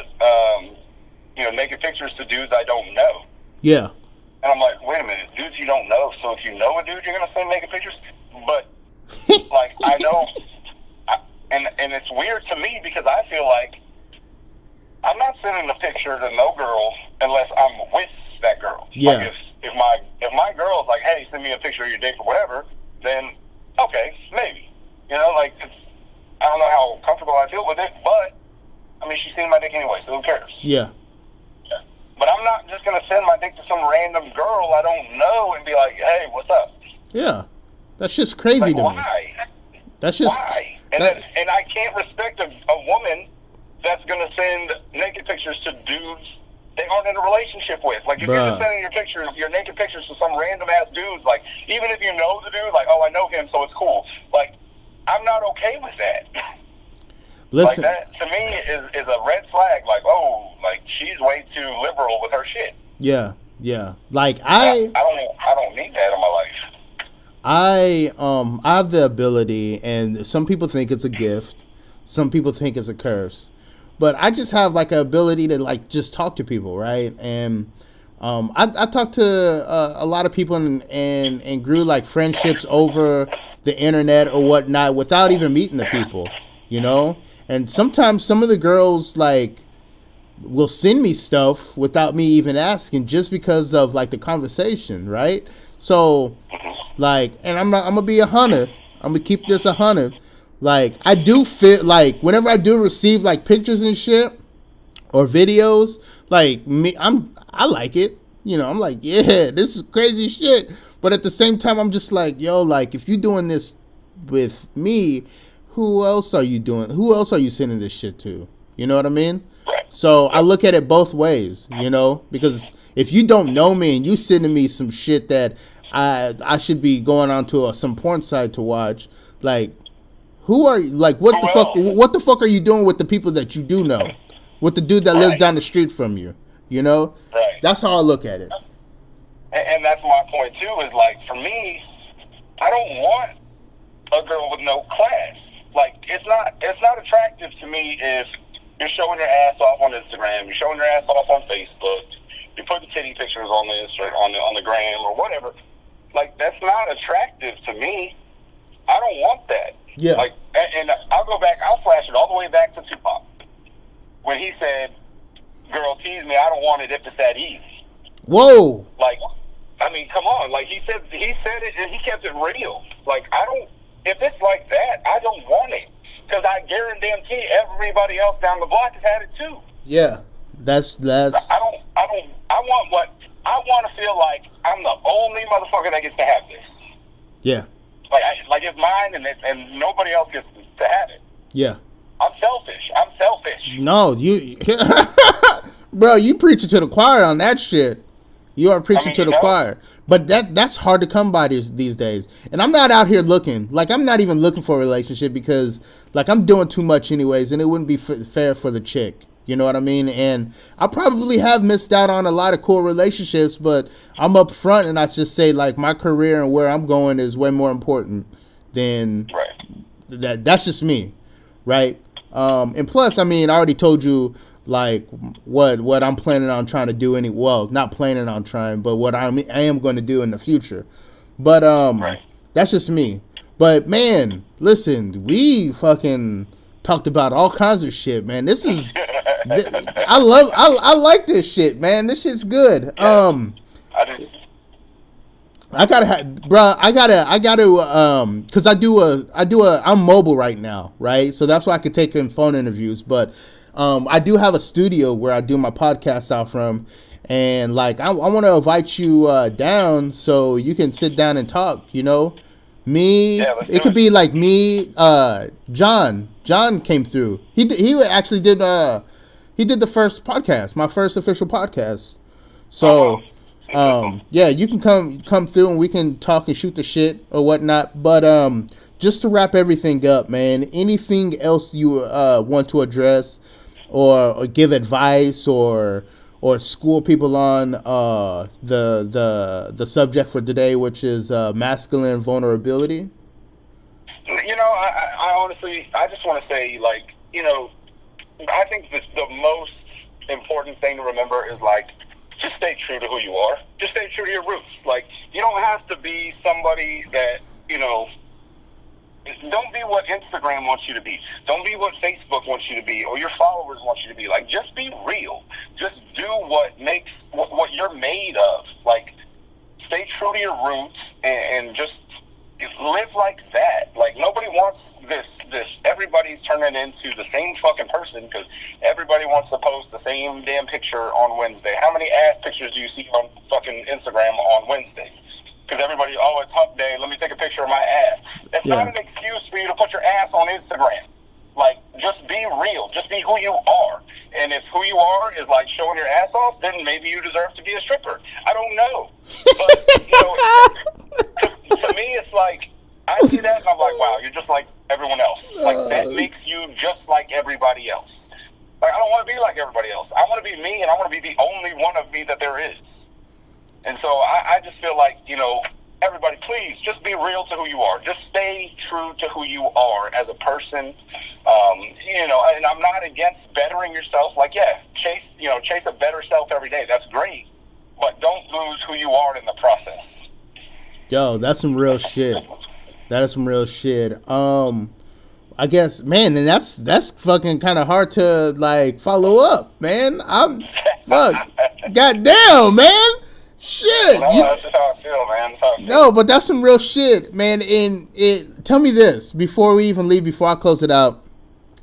naked pictures to dudes I don't know. Yeah. And I'm like, wait a minute, dudes you don't know, so if you know a dude, you're going to send naked pictures? But, like, I know, and it's weird to me, because I feel like I'm not sending a picture to no girl unless I'm with that girl. Yeah. Like, if my girl's like, hey, send me a picture of your dick or whatever, then okay, maybe. You know, like, I don't know how comfortable I feel with it, but I mean, she's seen my dick anyway, so who cares? Yeah. But I'm not just gonna send my dick to some random girl I don't know and be like, hey, what's up? Yeah. That's just crazy Like, to why? me. That's just Why? And I can't respect a woman that's gonna send naked pictures to dudes they aren't in a relationship with. Like, if you're just sending your naked pictures to some random ass dudes, like, even if you know the dude, like, oh, I know him, so it's cool. Like, I'm not okay with that. Listen. Like, that to me is a red flag. Like, oh, like, she's way too liberal with her shit. Yeah. Yeah. Like, I don't need that in my life. I have the ability, and some people think it's a gift, some people think it's a curse, but I just have like an ability to like just talk to people, right? And I talk to a lot of people and grew like friendships over the internet or whatnot without even meeting the people, you know. And sometimes some of the girls like will send me stuff without me even asking, just because of like the conversation, right? So, like, and I'm gonna be 100. I'm gonna keep this 100. Like, I do feel like whenever I do receive like pictures and shit or videos, like I like it. You know, I'm like, yeah, this is crazy shit. But at the same time, I'm just like, yo, like, if you're doing this with me, who else are you doing? Who else are you sending this shit to? You know what I mean? So I look at it both ways, you know, because if you don't know me and you sending me some shit that I should be going on to some porn site to watch, like, who are you? Like, what the fuck are you doing with the people that you do know? With the dude that lives down the street from you, you know? Right. That's how I look at it. And that's my point too, is like, for me, I don't want a girl with no class. Like, it's not attractive to me if you're showing your ass off on Instagram, you're showing your ass off on Facebook, you're putting titty pictures on this or on the gram or whatever. Like, that's not attractive to me. I don't want that. Yeah. Like, and I'll flash it all the way back to Tupac. When he said, girl, tease me, I don't want it if it's that easy. Whoa. Like, I mean, come on. Like, he said it and he kept it real. Like, if it's like that, I don't want it. Because I guarantee everybody else down the block has had it too. Yeah. That's I want to feel like I'm the only motherfucker that gets to have this. Yeah. Like it's mine and nobody else gets to have it. Yeah. I'm selfish. No, you bro, you preaching to the choir on that shit. You are preaching to the choir. But that's hard to come by these days. And I'm not out here looking. Like, I'm not even looking for a relationship because, like, I'm doing too much anyways, and it wouldn't be fair for the chick. You know what I mean? And I probably have missed out on a lot of cool relationships, but I'm up front and I just say, like, my career and where I'm going is way more important than that. That's just me, right? And plus, I mean, I already told you, like, what I'm planning on trying to do not planning on trying, but what I am going to do in the future. But that's just me. But man, listen, we fucking talked about all kinds of shit, man. This is I like this shit, man. This shit's good. Yeah. I gotta, cause I'm mobile right now, right? So that's why I can take in phone interviews, but I do have a studio where I do my podcast out from, and like I want to invite you down so you can sit down and talk. You know, it could be like me, John came through. He actually did the first podcast, my first official podcast. So yeah, you can come through and we can talk and shoot the shit or whatnot. But just to wrap everything up, man, anything else you want to address or give advice or school people on the subject for today, which is masculine vulnerability? You know, I honestly, I just want to say, like, you know, I think that the most important thing to remember is, like, just stay true to who you are. Just stay true to your roots. Like, you don't have to be somebody that, you know, don't be what Instagram wants you to be. Don't be what Facebook wants you to be or your followers want you to be. Like, just be real. Just do what makes, what you're made of. Like, stay true to your roots and just live like that. Like, nobody wants this everybody's turning into the same fucking person because everybody wants to post the same damn picture on Wednesday. How many ass pictures do you see on fucking Instagram on Wednesdays? Because everybody, it's hump day, let me take a picture of my ass. That's not an excuse for you to put your ass on Instagram. Like, just be real. Just be who you are. And if who you are is, like, showing your ass off, then maybe you deserve to be a stripper. I don't know. But, you know, to me, it's like, I see that and I'm like, wow, you're just like everyone else. Like, that makes you just like everybody else. Like, I don't want to be like everybody else. I want to be me, and I want to be the only one of me that there is. And so I just feel like, you know, everybody, please just be real to who you are. Just stay true to who you are as a person. You know, and I'm not against bettering yourself. Like, yeah, chase a better self every day. That's great. But don't lose who you are in the process. Yo, that's some real shit. That is some real shit. I guess, man, and that's fucking kind of hard to like follow up, man. Look, goddamn, man, shit. No, that's just how I feel, man. That's how I feel. No, but that's some real shit, man. And tell me this before we even leave, before I close it out.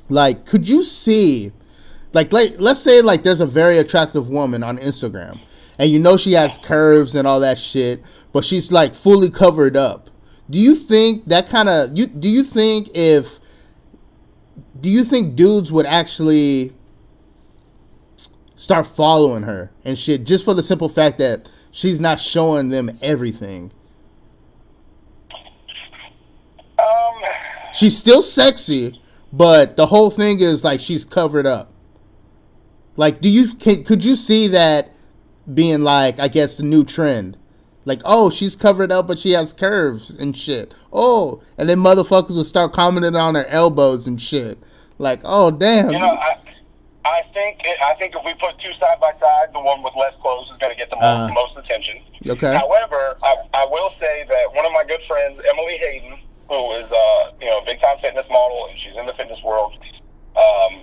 Like, could you see, like let's say like there's a very attractive woman on Instagram, and you know she has curves and all that shit, but she's like fully covered up. Do you think that kind of do you think dudes would actually start following her and shit just for the simple fact that she's not showing them everything? She's still sexy, but the whole thing is like she's covered up. Like, could you see that being like, I guess, the new trend? Like, oh, she's covered up, but she has curves and shit. Oh, and then motherfuckers will start commenting on her elbows and shit. Like, oh, damn. You know, I think if we put two side by side, the one with less clothes is going to get the most attention. Okay. However, I will say that one of my good friends, Emily Hayden, who is a big time fitness model, and she's in the fitness world.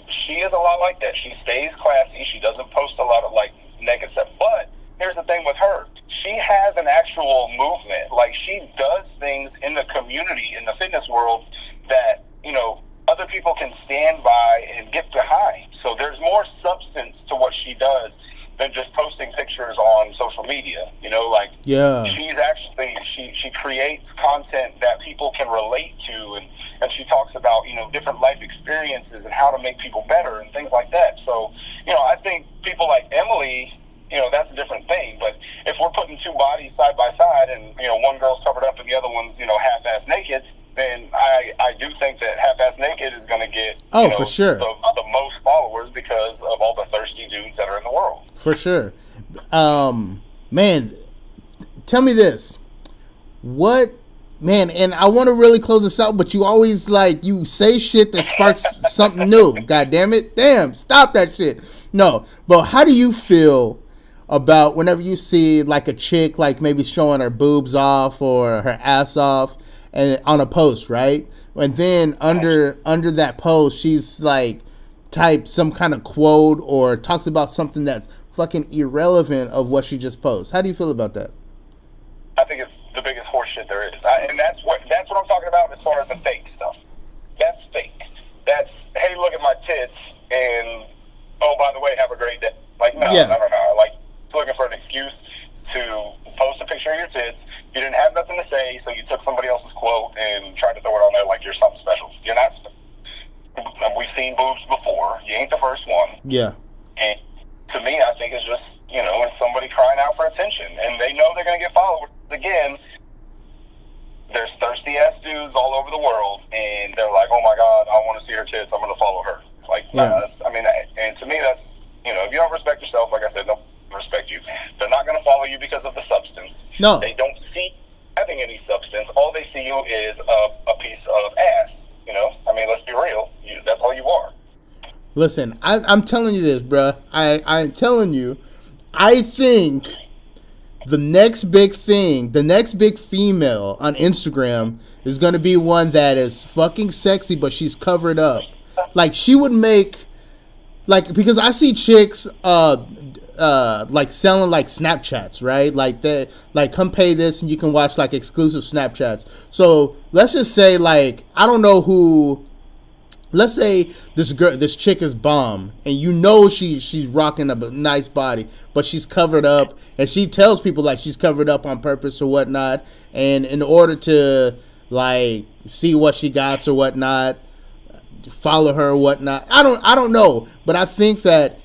She is a lot like that. She stays classy. She doesn't post a lot of like naked stuff. But here's the thing with her: she has an actual movement. Like, she does things in the community, in the fitness world, that other people can stand by and get behind. So there's more substance to what she does than just posting pictures on social media. She's actually she creates content that people can relate to, and she talks about different life experiences and how to make people better and things like that. So I think people like Emily, that's a different thing. But if we're putting two bodies side by side and one girl's covered up and the other one's half-ass naked, then I do think that half-ass naked is going to get for sure the most followers because of all the thirsty dudes that are in the world. For sure. Man, tell me this. And I want to really close this out, but you always you say shit that sparks something new. God damn it. Damn, stop that shit. No, but how do you feel about whenever you see like a chick like maybe showing her boobs off or her ass off and on a post, right? And then under that post, she's like types some kind of quote or talks about something that's fucking irrelevant of what she just posted. How do you feel about that? I think it's the biggest horse shit there is, and that's what I'm talking about as far as the fake stuff. That's fake. That's, hey, look at my tits, and oh, by the way, have a great day. Like, no. Like, it's looking for an excuse to post a picture of your tits. You didn't have nothing to say, so you took somebody else's quote and tried to throw it on there like you're something special. You're not. We've seen boobs before. You ain't the first one. Yeah. And to me, I think it's just, it's somebody crying out for attention. And they know they're going to get followers. Again, there's thirsty-ass dudes all over the world, and they're like, oh, my God, I want to see her tits. I'm going to follow her. Like, and to me, that's, if you don't respect yourself, like I said, no respect you. They're not going to follow you because of the substance. No. They don't see having any substance. All they see you is a piece of ass. Let's be real. That's all you are. Listen, I'm telling you this, bruh. I'm telling you, I think the next big thing, the next big female on Instagram is going to be one that is fucking sexy, but she's covered up. Like, she would make, because I see chicks, selling Snapchats, right? Come pay this and you can watch exclusive Snapchats. So let's just say I don't know who. Let's say this chick is bomb, and she's rocking a nice body, but she's covered up, and she tells people she's covered up on purpose or whatnot, and in order to see what she got or whatnot, follow her or whatnot. I don't know, but I think that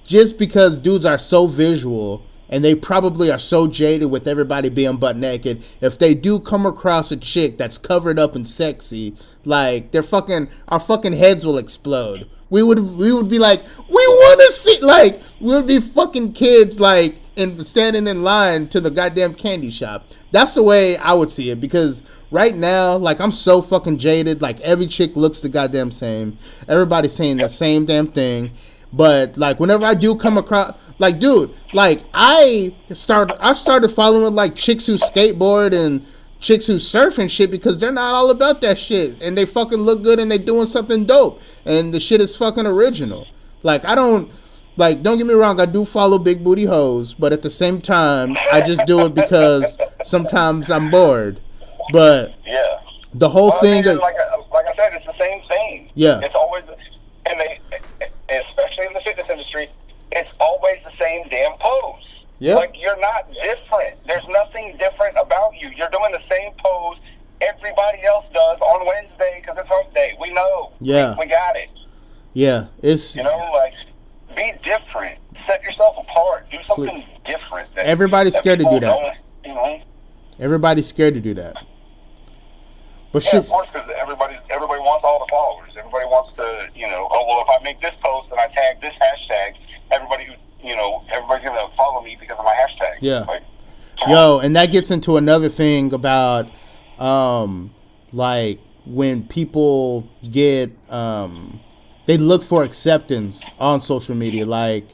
just because dudes are so visual and they probably are so jaded with everybody being butt naked, if they do come across a chick that's covered up and sexy, our fucking heads will explode. We would be like, we want to see, we would be fucking kids standing in line to the goddamn candy shop. That's the way I would see it, because right now, I'm so fucking jaded. Every chick looks the goddamn same. Everybody's saying the same damn thing. But whenever I do come across, dude, I started following chicks who skateboard and chicks who surf and shit because they're not all about that shit, and they fucking look good and they doing something dope, and the shit is fucking original. Like, I don't, like, don't get me wrong, I do follow big booty hoes, but at the same time, I just do it because sometimes I'm bored. But Yeah. the whole Well, thing, I mean, like I said, it's the same thing. Yeah. It's always, and especially in the fitness industry, it's always the same damn pose. Yeah. Like, you're not different. There's nothing different about you. You're doing the same pose everybody else does on Wednesday because it's hump day. We know. Yeah. We got it. yeah, it's, You know, like, be different. Set yourself apart. Do something different. Everybody's scared to do people that. don't, You know? everybody's scared to do that. But Yeah, shit, of course, because everybody wants all the followers. Everybody wants to, oh, well, if I make this post and I tag this hashtag, everybody's going to follow me because of my hashtag. Yeah. Like, yo, and that gets into another thing about, like, when people get, they look for acceptance on social media. Like,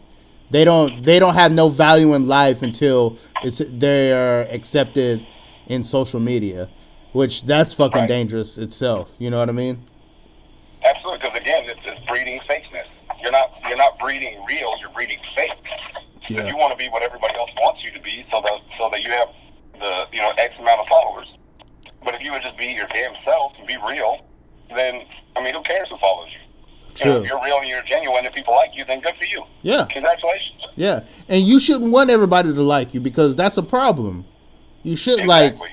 they don't have no value in life until they are accepted in social media, which that's fucking Right. dangerous itself. You know what I mean? absolutely, because again, it's breeding fakeness. You're not breeding real. You're breeding fake. Because you want to be what everybody else wants you to be, so that you have the X amount of followers. But if you would just be your damn self and be real, then I mean, who cares who follows you? True. If you're real and you're genuine, if people like you, then good for you. Yeah. Congratulations. Yeah, and you shouldn't want everybody to like you because that's a problem. You should Exactly.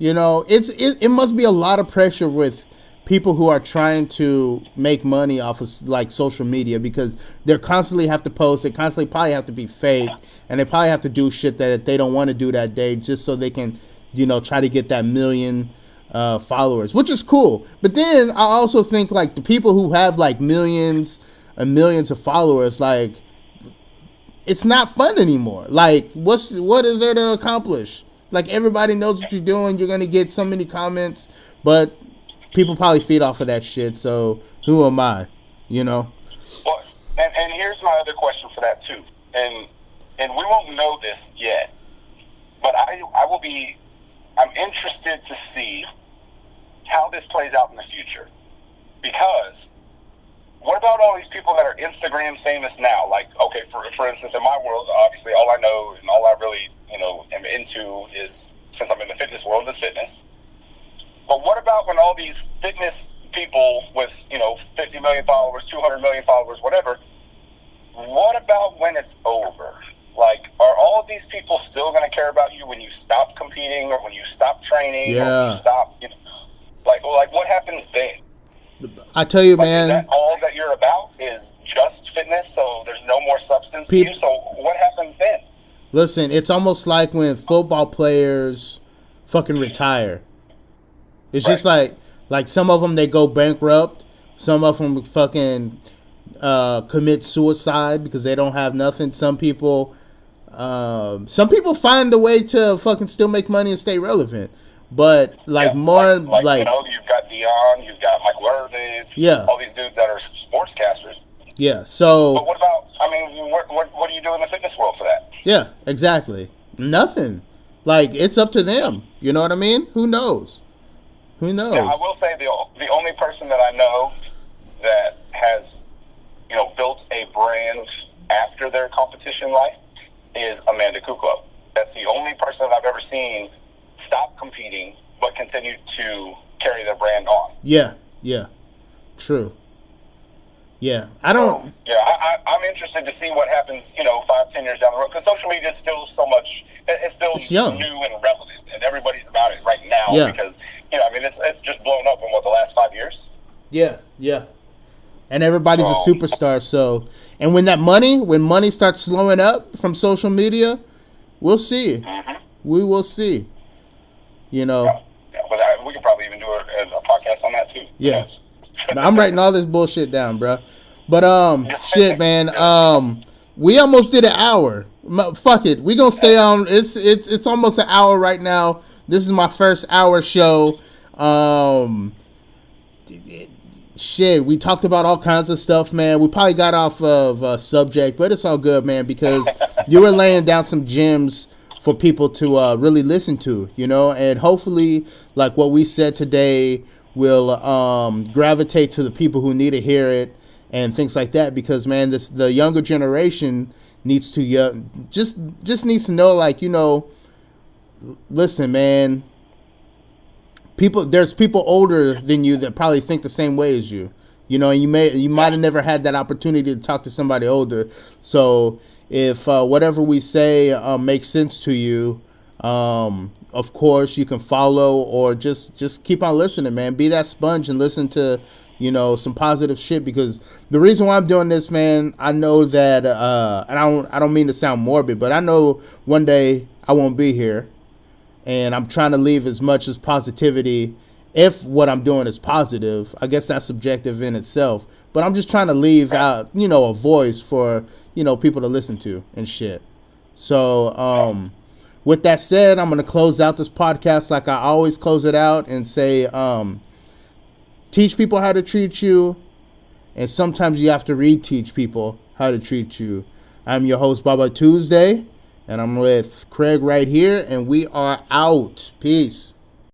it must be a lot of pressure with people who are trying to make money off of like social media because they constantly have to post, they constantly probably have to be fake, and they probably have to do shit that they don't want to do that day just so they can, try to get that million followers, which is cool. But then I also think like the people who have like millions and millions of followers, like, it's not fun anymore. Like, what is there to accomplish? Like, everybody knows what you're doing. You're gonna get so many comments, but people probably feed off of that shit. So who am I? Well, and here's my other question for that too, and we won't know this yet, but I'm interested to see how this plays out in the future, because what about all these people that are Instagram famous now? Like, okay, for instance, in my world, obviously, all I know and all I really, am into is, since I'm in the fitness world, is fitness. But what about when all these fitness people with, 50 million followers, 200 million followers, whatever, what about when it's over? Like, are all of these people still going to care about you when you stop competing or when you stop training or when you stop, like what happens then? I tell you, Like, man. is that all that you're about is just fitness, so there's no more substance to you? So what happens then? Listen, it's almost like when football players fucking retire. It's just like some of them, they go bankrupt. Some of them fucking commit suicide because they don't have nothing. Some people find a way to fucking still make money and stay relevant. But you've got Dion, you've got Michael Irvin, all these dudes that are sportscasters. Yeah. So. But what about? I mean, what do you do in the fitness world for that? Yeah, exactly. Nothing. Like, it's up to them. You know what I mean? Who knows? Who knows? Yeah, I will say the only person that I know that has, built a brand after their competition life is Amanda Kuklo. That's the only person that I've ever seen stop competing but continue to carry their brand on. Yeah. True. Yeah. I'm interested to see what happens, 5-10 years down the road, because social media is still it's young, new and relevant, and everybody's about it right now because, it's just blown up in the last 5 years. Yeah. And everybody's a superstar, so, and when money starts slowing up from social media, we'll see. Mm-hmm. We will see. Yeah, but we could probably even do a podcast on that too. Yeah. I'm writing all this bullshit down, bro. But shit, man. We almost did an hour. Fuck it. We gonna stay on. It's almost an hour right now. This is my first hour show. Shit, we talked about all kinds of stuff, man. We probably got off of subject, but it's all good, man, because you were laying down some gems for people to really listen to, you know, and hopefully, like what we said today, will gravitate to the people who need to hear it and things like that. Because man, the younger generation needs to just needs to know, like, you know, listen, man. There's people older than you that probably think the same way as you. You know, and you might have never had that opportunity to talk to somebody older. So if whatever we say makes sense to you, of course you can follow or just keep on listening, man. Be that sponge and listen to, you know, some positive shit. Because the reason why I'm doing this, man, I know that and I don't mean to sound morbid, but I know one day I won't be here. And I'm trying to leave as much as positivity. If what I'm doing is positive, I guess that's subjective in itself. But I'm just trying to leave out, you know, a voice for, you know, people to listen to and shit. So, with that said, I'm going to close out this podcast like I always close it out and say, teach people how to treat you. And sometimes you have to reteach people how to treat you. I'm your host, Baba Tuesday. And I'm with Craig right here, and we are out. Peace.